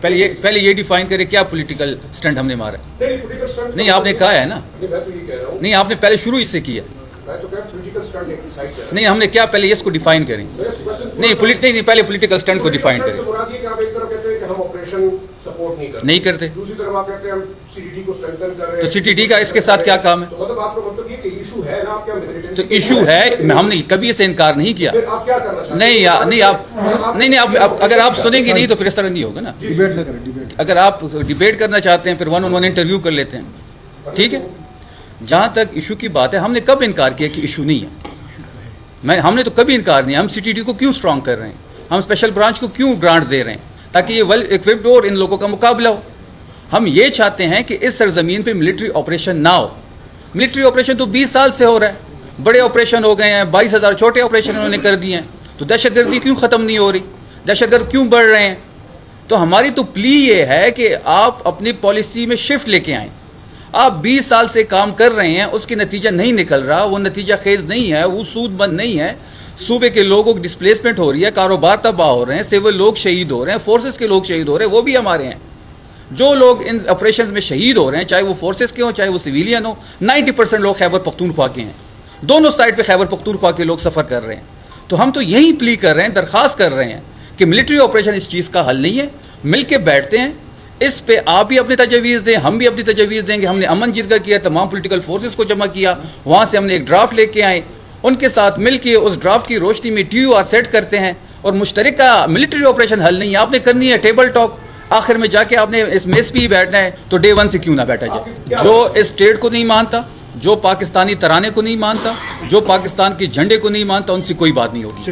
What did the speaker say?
پہلے یہ ڈیفائن کرے کیا پولیٹیکل سٹنٹ ہم نے مارا ہے؟ نہیں آپ نے کہا ہے نا، نہیں آپ نے پہلے شروع اس سے کیا، نہیں ہم نے کیا پہلے اس کو ڈیفائن کریں، نہیں پہلے پولیٹیکل سٹنٹ کو ڈیفائن کریں، نہیں کرتے تو سی ٹی ڈی کا اس کے ساتھ کیا کام ہے؟ تو ایشو ہے، ہم نے کبھی اسے انکار نہیں کیا، نہیں آپ اگر آپ سنیں گے نہیں تو پھر اس طرح نہیں ہوگا نا، اگر آپ ڈیبیٹ کرنا چاہتے ہیں پھر 1-on-1 انٹرویو کر لیتے ہیں، ٹھیک ہے؟ جہاں تک ایشو کی بات ہے، ہم نے کب انکار کیا کہ ایشو نہیں ہے؟ ہم نے تو کبھی انکار نہیں، ہم سی ٹی ڈی کو کیوں اسٹرانگ کر رہے ہیں، ہم اسپیشل برانچ کو کیوں گرانٹ دے رہے ہیں تاکہ یہ ویل ایکوپڈ ہو اور ان لوگوں کا مقابلہ ہو۔ ہم یہ چاہتے ہیں کہ اس سرزمین پہ ملٹری آپریشن نہ ہو۔ ملٹری آپریشن تو 20 سال سے ہو رہا ہے، بڑے آپریشن ہو گئے ہیں، 22,000 چھوٹے آپریشن انہوں نے کر دیے ہیں، تو دہشت گردی کیوں ختم نہیں ہو رہی، دہشت گرد کیوں بڑھ رہے ہیں؟ تو ہماری تو پلی یہ ہے کہ آپ اپنی پالیسی میں شفٹ لے کے آئیں۔ آپ 20 سال سے کام کر رہے ہیں، اس کی نتیجہ نہیں نکل رہا، وہ نتیجہ خیز نہیں ہے، وہ سود مند نہیں ہے، صوبے کے لوگوں کی ڈسپلیسمنٹ ہو رہی ہے، کاروبار تباہ ہو رہے ہیں، سول لوگ شہید ہو رہے ہیں، فورسز کے لوگ شہید ہو رہے ہیں، وہ بھی ہمارے ہیں۔ جو لوگ ان آپریشنز میں شہید ہو رہے ہیں، چاہے وہ فورسز کے ہوں چاہے وہ سویلین ہوں، 90% لوگ خیبر پختونخوا کے ہیں، دونوں سائڈ پہ خیبر پختونخوا کے لوگ سفر کر رہے ہیں۔ تو ہم تو یہی پلی کر رہے ہیں، درخواست کر رہے ہیں کہ ملٹری آپریشن اس چیز کا حل نہیں ہے، مل کے بیٹھتے ہیں، اس پہ آپ بھی اپنی تجاویز دیں، ہم بھی اپنی تجاویز دیں گے۔ ہم نے امن جرگہ کیا، تمام پولیٹیکل فورسز کو جمع کیا، وہاں سے ہم نے ایک ڈرافٹ لے کے آئے، ان کے ساتھ مل کے اس ڈرافٹ کی روشنی میں ٹی یو آر سیٹ کرتے ہیں، اور مشترکہ ملٹری آپریشن حل نہیں ہے، آپ نے کرنی ہے ٹیبل ٹاک، آخر میں جا کے آپ نے اس میز پہ ہی بیٹھنا ہے، تو ڈے 1 سے کیوں نہ بیٹھا جائے؟ جو اس اسٹیٹ کو نہیں مانتا، جو پاکستانی ترانے کو نہیں مانتا، جو پاکستان کے جھنڈے کو نہیں مانتا، ان سے کوئی بات نہیں ہوگی۔